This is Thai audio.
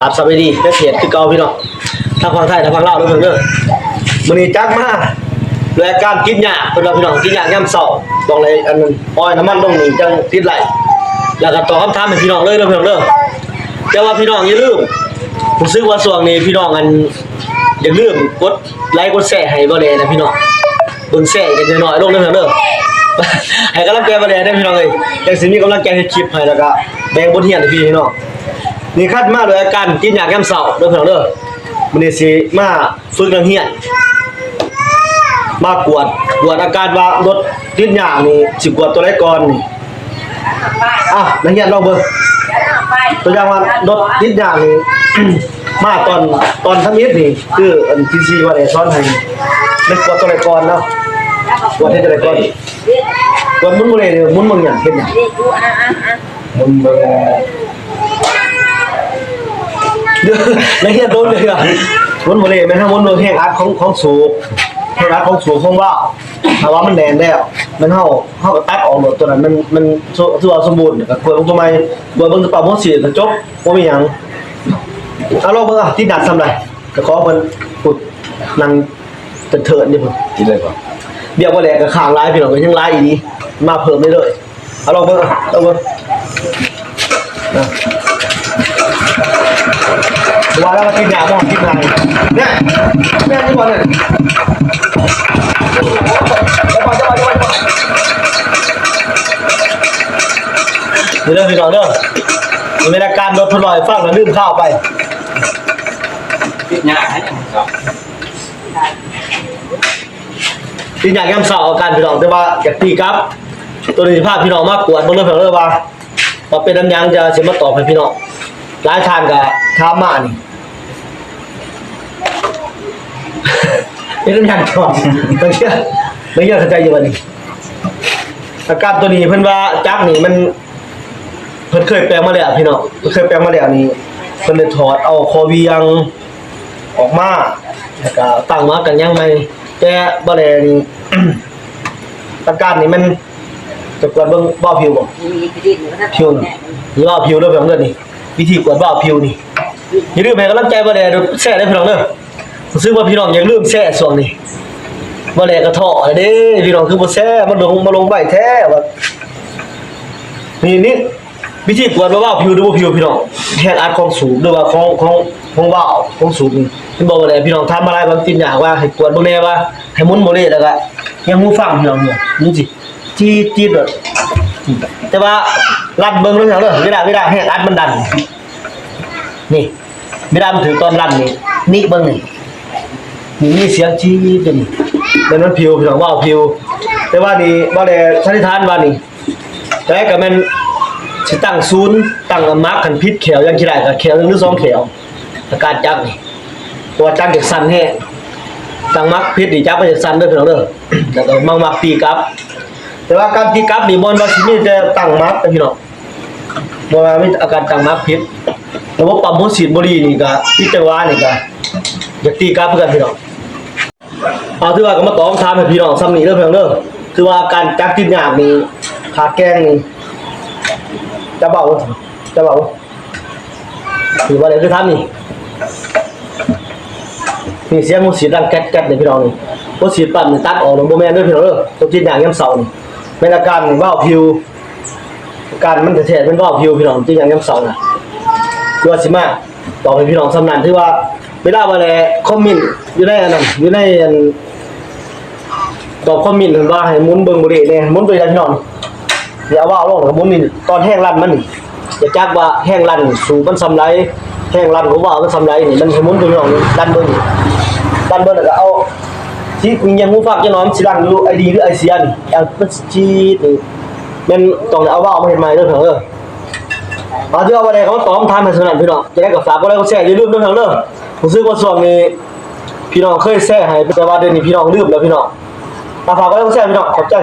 ครับสวัสดีนักเขียนคือเก่าพี่น้องทางฝั่งไทยทางฝั่งลาวด้วยเพิ่นเด้อมื้อนี้จักมาโดยการกินหญ้าเพิ่นว่าพี่น้องกินหญ้ายามเช้าต้องเลยอันนึงอ้อยน้ำมันต้องนี่จังติดไหลแล้วก็ตอบคำถามให้พี่น้องเลยเด้อพี่น้องเด้อแต่ว่าพี่น้องอย่าลืมรู้สึกว่าช่วงนี้พี่น้องอันอย่าลืมกดไลค์กดแชร์ให้บ่ได้นะพี่น้องเบิ่งแชร์กันน้อยๆลงเด้อพี่น้องเด้อให้กำลังใจบ่ได้เด้อพี่น้องเอ้ยจังสิมีกำลังใจเฮ็ดคลิปให้แล้วก็แบ่งบทเรียนให้พี่น้องนี่คัดมาโดยอาการกินหญ้ายามเช้าเด้อพี่น้องเด้อมื้อนี้สิมาฝึกนักเรียนมากวดอาการว่ารถติดหญ้านี่สิกวดตัวใดก่อนนี่นักเรียนลองเบิ่งตัวอย่างว่ารถติดหญ้านี่ มาตอนทำอิฐนี่คืออันที่4ว่าได้สอนให้มันกวดตัวใดก่อนเนาะกวดให้ตัวใดก่อนกวดมุนบ่ได้มุนเบิ่งหยังเฮ็ดหยังมุนเบิ่งนักเรียนโดนเลยอ่ะมุนบ่ได้แม่นถ้ามุนเบิ่งแห้งอัดของสูบแห้งอัดของสูบของว่าวถ้าว่ามันแน่นแล้วมันเฮาก็ตัดออกหมดตัวนั้นมันถือว่าสมบูรณ์ก็กวดลงตัวใหม่กวดเบิ่งกระเป๋าบ่สิก็จบบ่มีหยังเอาลองเบิ่งที่ดัดซำได้ก็ขอเพิ่นพูดนั่งเถิดๆนี่เพิ่นกินเลยบ่เดี๋ยวบ่แลก็ข้างหลายพี่น้องก็ยังหลายอีหลีมาเพิ่มเรื่อยๆเอาลองเบิ่งลองเบิ่งว่าแล้วกินยาบ้องกินอะไรเนี่ยแม่นี่บอลเนี่ยเดี๋ยวพี่น้องเด้อมีอาการโดนทลายฟังแล้วลืมข้าวไปกินยาให้ยังครับกินยาแก้มเศร้าอาการพี่น้องแต่ว่าอยากตีครับตัวนี้ภาพพี่น้องมากกวดบนเรื่องของเรื่องว่าเป็นอันยังจะเสมาตอบให้พี่น้องหลายทานกับท้ามานี่เป็นอย่างก่อนไม่เชื่อเข้าใจอยู่วันนี้อาการตัวนี้เพิ่นว่าจักนี่มันเพิ่นเคยแปลงมาแล้วพี่น้องเคยแปลงมาแล้วนี่เพิ่นได้ถอดเอาคอเวียงออกมาแล้วก็ตั้งมากันยังไม่แต่บ่ได้นี่อาการนี่มันจะกวดเบิ่งบ่ผิวบ่ผิวหรือว่าผิวเด้อพี่น้องเด้อนี่วิธีกวดบ่ผิวนี่อย่าลืมให้กำลังใจบ่ได้แชร์ได้พี่น้องเด้อซึ่งว่าพี่น้องอย่าลืมแช่ส่วนนี้บ่แลกระเทาะเด้พี่น้องคือบ่แช่มาลงใบแท้ว่านี่วิธีกวดว่าผิวหรือบ่ผิวพี่น้องแค่อัดของสูบหรือว่าของว่าวของสูบนี่เพิ่นบอกว่าพี่น้องทำอะไรบางทีอยากว่าให้กวดบ่แน่ว่าให้หมุนบ่เลยแล้วก็ยังหูฟังพี่น้องเนี่ยนี่สิจี๊ดแบบแต่ว่ารัดเบิ่งแล้วเด้อเวลาให้อัดมันดันนี่เวลามันถึงตอนรัดนี่เบิ่งนี่มีเสียงจี้ตัวนี้แล้วมันผิวพี่น้องว่าผิวแต่ว่านี่บ่ได้สันนิษฐานว่านี่แต่ก็แม่นสิตั้งศูนย์ตั้งมาร์คคันพิษแขวยังสิได้ก็แขว1หรือ2แขวอาการจักนี่ตัวจักเด็กสั่นแฮะตั้งมาร์คพิษนี่จักมันจะสั่นเด้อพี่น้องเด้อแล้วก็มักตีกลับแต่ว่าการตีกลับนี่บ่ว่าสิมีแต่ตั้งมาร์คพี่น้องบ่ว่ามีอาการตั้งมาร์คพิษระบบปั๊มหัวฉีดบุหรี่นี่ก็พิจารณานี่ก็อยากตีกลับเพื่อนพี่น้องเอาถือว่าก็มาตอบถามให้พี่น้องซ้ำนี้เด้อพี่น้องเด้อคือว่าการจักติดหยาบนี่ขาแกงนี่จะเบาคือว่าอะไรคือทำนี่เสียงหัวฉีดดังแก๊กๆนี่พี่น้องนี่หัวฉีดปั๊มนี่ตัดออกแล้วบ่แม่นเด้อพี่น้องเด้อต้องติดหยาบยามเช้านี่เป็นอาการว่าวผิวอาการมันแท้ๆเป็นว่าวผิวพี่น้องติดหยาบยามเช้าน่ะคือว่าสิมาตอบให้พี่น้องซ้ำนั้นที่ว่าเวลาว่าแลคอมเมนต์อยู่ในอันนั้นอยู่ในอันตอบคอมเมนต์ว่าให้หมุนเบิ่งบ่ได้แน่หมุนไปแล้วพี่น้องเดี๋ยวว่าเอาลงหมุนนี่ตอนแห้งลั่นมันนี่จะจักว่าแห้งลั่นสูบมันซ้ำไรแห้งลั่นของว่ามันซ้ำไรนี่มันให้หมุนตัวพี่น้องลั่นเบิ่งแล้วก็เอาที่มียังหูฟังจะน้อยสิลั่นอยู่ ID หรือ IC นี่มันจี๊ดนี่แม่นต้องเอาว่ามาเฮ็ดใหม่เด้อเถอะเอาที่ว่าวันไหนเขาตอบถามให้สนั่นพี่น้องจะได้กับฝากก็ได้ก็แชร์อย่าลืมด้วยพี่น้องเด้อผมซื้อว่าส่วนนี้พี่น้องเคยแชร์ให้แต่ว่าเดี๋ยวนี้พี่น้องลืมแล้วพี่น้องฝากก็ได้ก็แชร์พี่น้องขอบใจ